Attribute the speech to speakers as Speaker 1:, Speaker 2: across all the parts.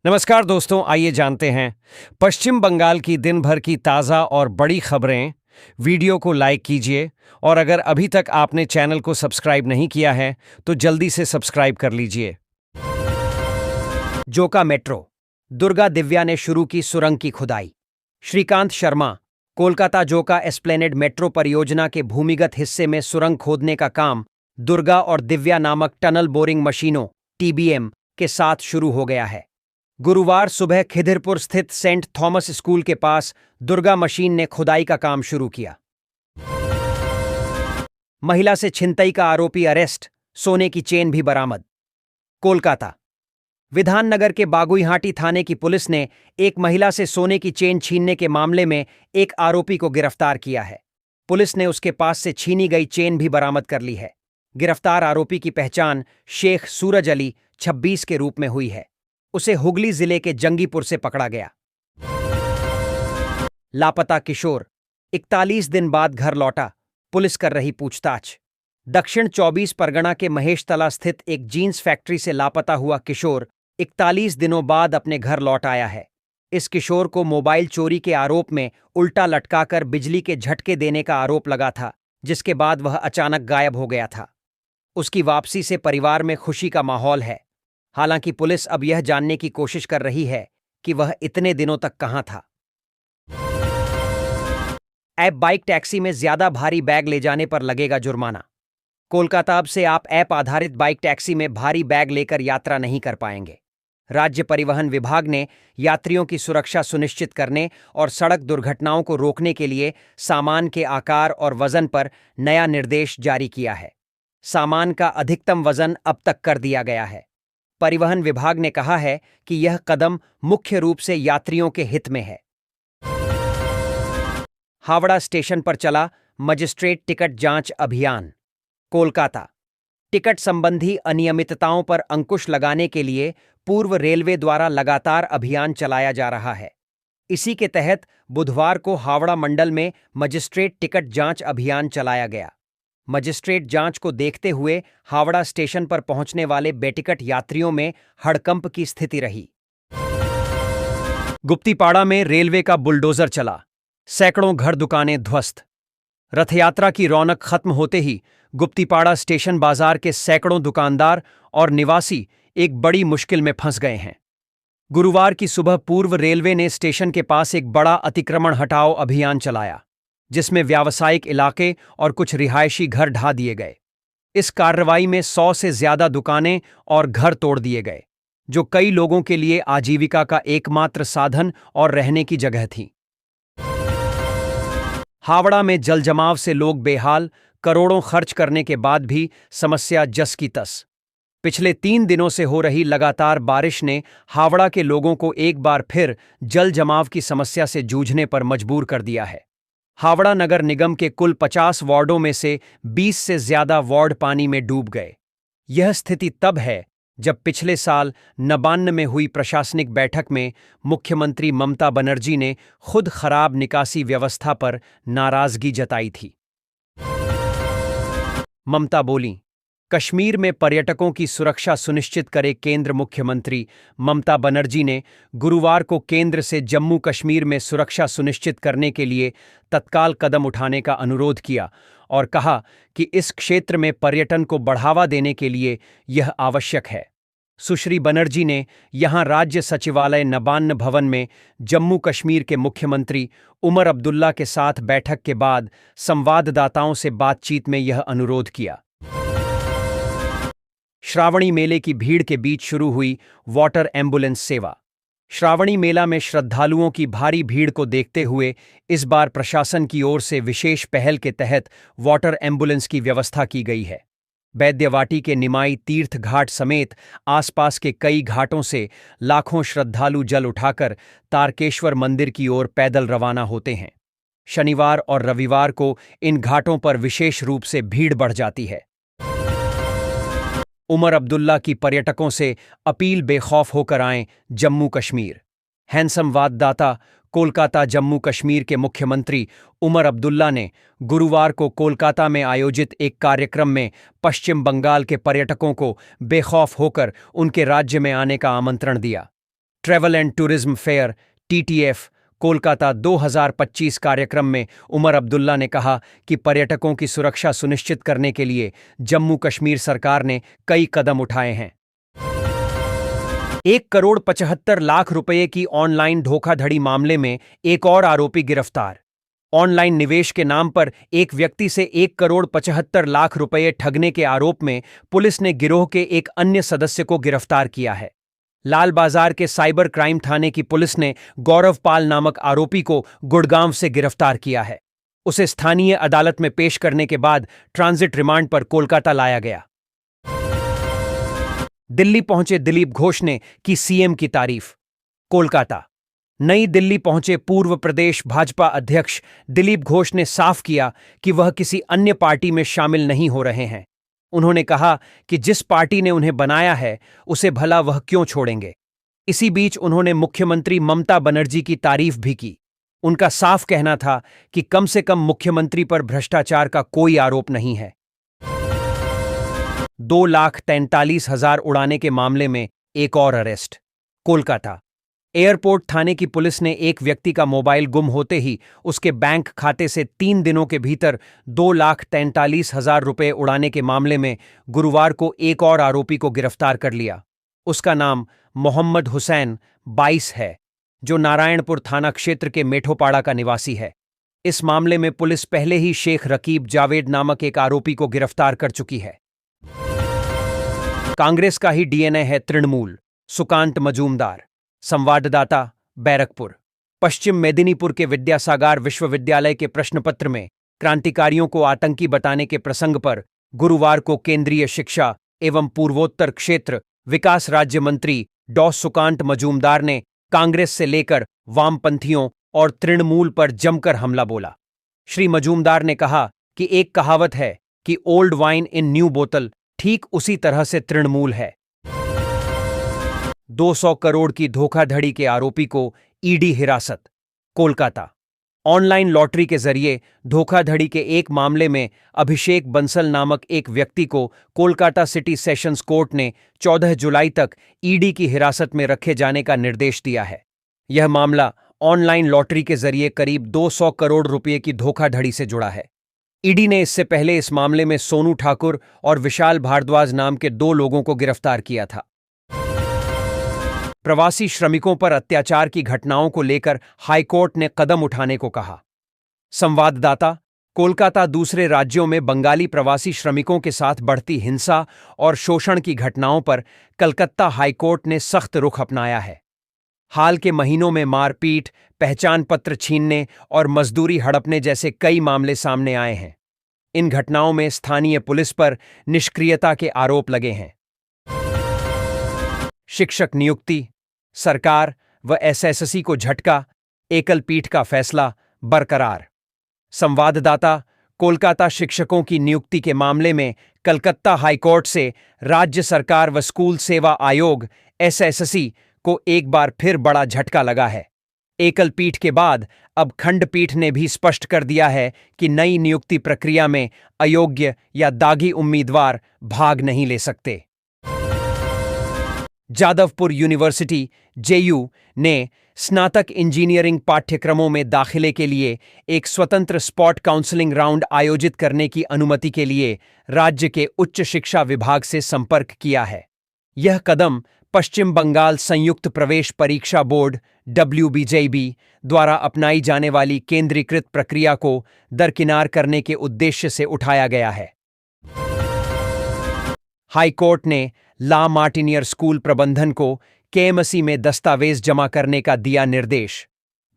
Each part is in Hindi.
Speaker 1: नमस्कार दोस्तों, आइए जानते हैं पश्चिम बंगाल की दिन भर की ताज़ा और बड़ी खबरें। वीडियो को लाइक कीजिए और अगर अभी तक आपने चैनल को सब्सक्राइब नहीं किया है तो जल्दी से सब्सक्राइब कर लीजिए। जोका मेट्रो, दुर्गा दिव्या ने शुरू की सुरंग की खुदाई। श्रीकांत शर्मा, कोलकाता जोका एस्प्लेनेड मेट्रो परियोजना के भूमिगत हिस्से में सुरंग खोदने का काम दुर्गा और दिव्या नामक टनल बोरिंग मशीनों टीबीएम के साथ शुरू हो गया है। गुरुवार सुबह खिदिरपुर स्थित सेंट थॉमस स्कूल के पास दुर्गा मशीन ने खुदाई का काम शुरू किया। महिला से छिनतई का आरोपी अरेस्ट, सोने की चेन भी बरामद। कोलकाता विधाननगर के बागुईहाटी थाने की पुलिस ने एक महिला से सोने की चेन छीनने के मामले में एक आरोपी को गिरफ्तार किया है। पुलिस ने उसके पास से छीनी गई चेन भी बरामद कर ली है। गिरफ्तार आरोपी की पहचान शेख सूरज अली 26 के रूप में हुई है। उसे हुगली जिले के जंगीपुर से पकड़ा गया। लापता किशोर 41 दिन बाद घर लौटा, पुलिस कर रही पूछताछ। दक्षिण 24 परगना के महेशतला स्थित एक जीन्स फैक्ट्री से लापता हुआ किशोर 41 दिनों बाद अपने घर लौट आया है। इस किशोर को मोबाइल चोरी के आरोप में उल्टा लटकाकर बिजली के झटके देने का आरोप लगा था, जिसके बाद वह अचानक गायब हो गया था। उसकी वापसी से परिवार में खुशी का माहौल है। हालांकि पुलिस अब यह जानने की कोशिश कर रही है कि वह इतने दिनों तक कहां था। ऐप बाइक टैक्सी में ज्यादा भारी बैग ले जाने पर लगेगा जुर्माना। कोलकाता अब से आप ऐप आधारित बाइक टैक्सी में भारी बैग लेकर यात्रा नहीं कर पाएंगे। राज्य परिवहन विभाग ने यात्रियों की सुरक्षा सुनिश्चित करने और सड़क दुर्घटनाओं को रोकने के लिए सामान के आकार और वजन पर नया निर्देश जारी किया है। सामान का अधिकतम वजन अब तक कर दिया गया है। परिवहन विभाग ने कहा है कि यह कदम मुख्य रूप से यात्रियों के हित में है। हावड़ा स्टेशन पर चला मजिस्ट्रेट टिकट जांच अभियान। कोलकाता टिकट संबंधी अनियमितताओं पर अंकुश लगाने के लिए पूर्व रेलवे द्वारा लगातार अभियान चलाया जा रहा है। इसी के तहत बुधवार को हावड़ा मंडल में मजिस्ट्रेट टिकट जांच अभियान चलाया गया। मजिस्ट्रेट जांच को देखते हुए हावड़ा स्टेशन पर पहुंचने वाले बेटिकट यात्रियों में हड़कंप की स्थिति रही। गुप्तीपाड़ा में रेलवे का बुलडोजर चला, सैकड़ों घर दुकानें ध्वस्त। रथयात्रा की रौनक खत्म होते ही गुप्तीपाड़ा स्टेशन बाजार के सैकड़ों दुकानदार और निवासी एक बड़ी मुश्किल में फंस गए हैं। गुरुवार की सुबह पूर्व रेलवे ने स्टेशन के पास एक बड़ा अतिक्रमण हटाओ अभियान चलाया, जिसमें व्यावसायिक इलाके और कुछ रिहायशी घर ढा दिए गए। इस कार्रवाई में 100 से ज्यादा दुकानें और घर तोड़ दिए गए, जो कई लोगों के लिए आजीविका का एकमात्र साधन और रहने की जगह थी। हावड़ा में जलजमाव से लोग बेहाल, करोड़ों खर्च करने के बाद भी समस्या जस की तस। पिछले 3 दिनों से हो रही लगातार बारिश ने हावड़ा के लोगों को एक बार फिर जल जमाव की समस्या से जूझने पर मजबूर कर दिया है। हावड़ा नगर निगम के कुल 50 वार्डों में से 20 से ज्यादा वार्ड पानी में डूब गए। यह स्थिति तब है जब पिछले साल नबान्न में हुई प्रशासनिक बैठक में मुख्यमंत्री ममता बनर्जी ने खुद खराब निकासी व्यवस्था पर नाराजगी जताई थी। ममता बोलीं, कश्मीर में पर्यटकों की सुरक्षा सुनिश्चित करे केंद्र। मुख्यमंत्री ममता बनर्जी ने गुरुवार को केंद्र से जम्मू कश्मीर में सुरक्षा सुनिश्चित करने के लिए तत्काल कदम उठाने का अनुरोध किया और कहा कि इस क्षेत्र में पर्यटन को बढ़ावा देने के लिए यह आवश्यक है। सुश्री बनर्जी ने यहां राज्य सचिवालय नबान्न भवन में जम्मू कश्मीर के मुख्यमंत्री उमर अब्दुल्ला के साथ बैठक के बाद संवाददाताओं से बातचीत में यह अनुरोध किया। श्रावणी मेले की भीड़ के बीच शुरू हुई वाटर एम्बुलेंस सेवा। श्रावणी मेला में श्रद्धालुओं की भारी भीड़ को देखते हुए इस बार प्रशासन की ओर से विशेष पहल के तहत वाटर एम्बुलेंस की व्यवस्था की गई है। बैद्यवाटी के निमाई तीर्थ घाट समेत आसपास के कई घाटों से लाखों श्रद्धालु जल उठाकर तारकेश्वर मंदिर की ओर पैदल रवाना होते हैं। शनिवार और रविवार को इन घाटों पर विशेष रूप से भीड़ बढ़ जाती है। उमर अब्दुल्ला की पर्यटकों से अपील, बेखौफ होकर आएं जम्मू कश्मीर। हैंडसम वाददाता कोलकाता जम्मू कश्मीर के मुख्यमंत्री उमर अब्दुल्ला ने गुरुवार को कोलकाता में आयोजित एक कार्यक्रम में पश्चिम बंगाल के पर्यटकों को बेखौफ होकर उनके राज्य में आने का आमंत्रण दिया। Travel and tourism fair (TTF) Kolkata 2025 कार्यक्रम में उमर अब्दुल्ला ने कहा कि पर्यटकों की सुरक्षा सुनिश्चित करने के लिए जम्मू कश्मीर सरकार ने कई कदम उठाए हैं। 1,75 करोड़ रुपए की ऑनलाइन धोखाधड़ी मामले में एक और आरोपी गिरफ्तार। ऑनलाइन निवेश के नाम पर एक व्यक्ति से 1,75 करोड़ रुपए ठगने के आरोप में पुलिस ने गिरोह के एक अन्य सदस्य को गिरफ्तार किया है। लाल बाजार के साइबर क्राइम थाने की पुलिस ने गौरव पाल नामक आरोपी को गुड़गांव से गिरफ्तार किया है। उसे स्थानीय अदालत में पेश करने के बाद ट्रांजिट रिमांड पर कोलकाता लाया गया। दिल्ली पहुंचे दिलीप घोष ने की सीएम की तारीफ। कोलकाता। नई दिल्ली पहुंचे पूर्व प्रदेश भाजपा अध्यक्ष दिलीप घोष ने साफ किया कि वह किसी अन्य पार्टी में शामिल नहीं हो रहे हैं। उन्होंने कहा कि जिस पार्टी ने उन्हें बनाया है उसे भला वह क्यों छोड़ेंगे। इसी बीच उन्होंने मुख्यमंत्री ममता बनर्जी की तारीफ भी की। उनका साफ कहना था कि कम से कम मुख्यमंत्री पर भ्रष्टाचार का कोई आरोप नहीं है। 2,43,000 उड़ाने के मामले में एक और अरेस्ट। कोलकाता। एयरपोर्ट थाने की पुलिस ने एक व्यक्ति का मोबाइल गुम होते ही उसके बैंक खाते से 3 दिनों के भीतर 2,43,000 रुपए उड़ाने के मामले में गुरुवार को एक और आरोपी को गिरफ्तार कर लिया। उसका नाम मोहम्मद हुसैन 22 है, जो नारायणपुर थाना क्षेत्र के मेठोपाड़ा का निवासी है। इस मामले में पुलिस पहले ही शेख रकीब जावेद नामक एक आरोपी को गिरफ्तार कर चुकी है। कांग्रेस का ही डीएनए है तृणमूल। सुकांत मजूमदार। संवाददाता, बैरकपुर। पश्चिम मेदिनीपुर के विद्यासागर विश्वविद्यालय के प्रश्नपत्र में क्रांतिकारियों को आतंकी बताने के प्रसंग पर गुरुवार को केंद्रीय शिक्षा एवं पूर्वोत्तर क्षेत्र विकास राज्य मंत्री डॉ सुकांत मजूमदार ने कांग्रेस से लेकर वामपंथियों और तृणमूल पर जमकर हमला बोला। श्री मजूमदार ने कहा कि एक कहावत है कि ओल्ड वाइन इन न्यू बोतल, ठीक उसी तरह से तृणमूल है। 200 करोड़ की धोखाधड़ी के आरोपी को ईडी हिरासत। कोलकाता। ऑनलाइन लॉटरी के जरिए धोखाधड़ी के एक मामले में अभिषेक बंसल नामक एक व्यक्ति को कोलकाता सिटी सेशंस कोर्ट ने 14 जुलाई तक ईडी की हिरासत में रखे जाने का निर्देश दिया है। यह मामला ऑनलाइन लॉटरी के जरिए करीब 200 करोड़ रुपए की धोखाधड़ी से जुड़ा है। ईडी ने इससे पहले इस मामले में सोनू ठाकुर और विशाल भारद्वाज नाम के 2 लोगों को गिरफ्तार किया था। प्रवासी श्रमिकों पर अत्याचार की घटनाओं को लेकर हाईकोर्ट ने कदम उठाने को कहा। संवाददाता, कोलकाता। दूसरे राज्यों में बंगाली प्रवासी श्रमिकों के साथ बढ़ती हिंसा और शोषण की घटनाओं पर कलकत्ता हाईकोर्ट ने सख्त रुख अपनाया है। हाल के महीनों में मारपीट, पहचान पत्र छीनने और मजदूरी हड़पने जैसे कई मामले सामने आए हैं। इन घटनाओं में स्थानीय पुलिस पर निष्क्रियता के आरोप लगे हैं। शिक्षक नियुक्ति। सरकार व एसएससी को झटका, एकल पीठ का फैसला बरकरार। संवाददाता, कोलकाता। शिक्षकों की नियुक्ति के मामले में कलकत्ता हाईकोर्ट से राज्य सरकार व स्कूल सेवा आयोग एसएससी को एक बार फिर बड़ा झटका लगा है। एकल पीठ के बाद अब खंडपीठ ने भी स्पष्ट कर दिया है कि नई नियुक्ति प्रक्रिया में अयोग्य या दागी उम्मीदवार भाग नहीं ले सकते। जादवपुर यूनिवर्सिटी जेयू ने स्नातक इंजीनियरिंग पाठ्यक्रमों में दाखिले के लिए एक स्वतंत्र स्पॉट काउंसलिंग राउंड आयोजित करने की अनुमति के लिए राज्य के उच्च शिक्षा विभाग से संपर्क किया है। यह कदम पश्चिम बंगाल संयुक्त प्रवेश परीक्षा बोर्ड WBJB द्वारा अपनाई जाने वाली केंद्रीकृत प्रक्रिया को दरकिनार करने के उद्देश्य से उठाया गया है। हाईकोर्ट ने ला मार्टिनियर स्कूल प्रबंधन को केएमसी में दस्तावेज जमा करने का दिया निर्देश।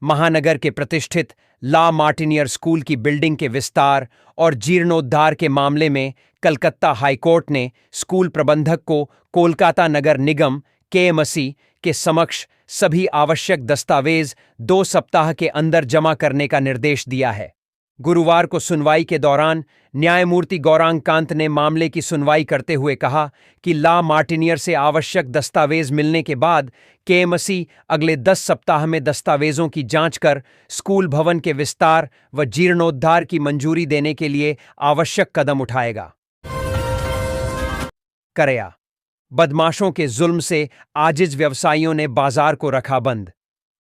Speaker 1: महानगर के प्रतिष्ठित ला मार्टिनियर स्कूल की बिल्डिंग के विस्तार और जीर्णोद्धार के मामले में कलकत्ता हाईकोर्ट ने स्कूल प्रबंधक को कोलकाता नगर निगम केएमसी के समक्ष सभी आवश्यक दस्तावेज 2 सप्ताह के अंदर जमा करने का निर्देश दिया है। गुरुवार को सुनवाई के दौरान न्यायमूर्ति गौरांग कांत ने मामले की सुनवाई करते हुए कहा कि ला मार्टिनियर से आवश्यक दस्तावेज मिलने के बाद केएमसी अगले 10 सप्ताह में दस्तावेजों की जांच कर स्कूल भवन के विस्तार व जीर्णोद्धार की मंजूरी देने के लिए आवश्यक कदम उठाएगा। करया। बदमाशों के जुल्म से आजिज व्यवसायियों ने बाजार को रखा बंद।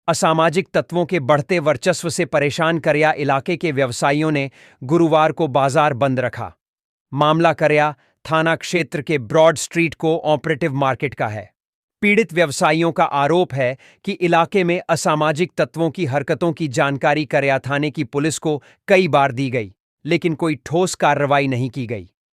Speaker 1: असामाजिक तत्वों के बढ़ते वर्चस्व से परेशान करया इलाके के व्यवसायियों ने गुरुवार को बाजार बंद रखा। मामला करया थाना क्षेत्र के broad street co operative market का है। पीड़ित व्यवसायियों का आरोप है कि इलाके में असामाजिक तत्वों की हरकतों की जानकारी करया थाने की पुलिस को कई बार दी गई, लेकिन कोई ठोस कार्रवाई नहीं की गई।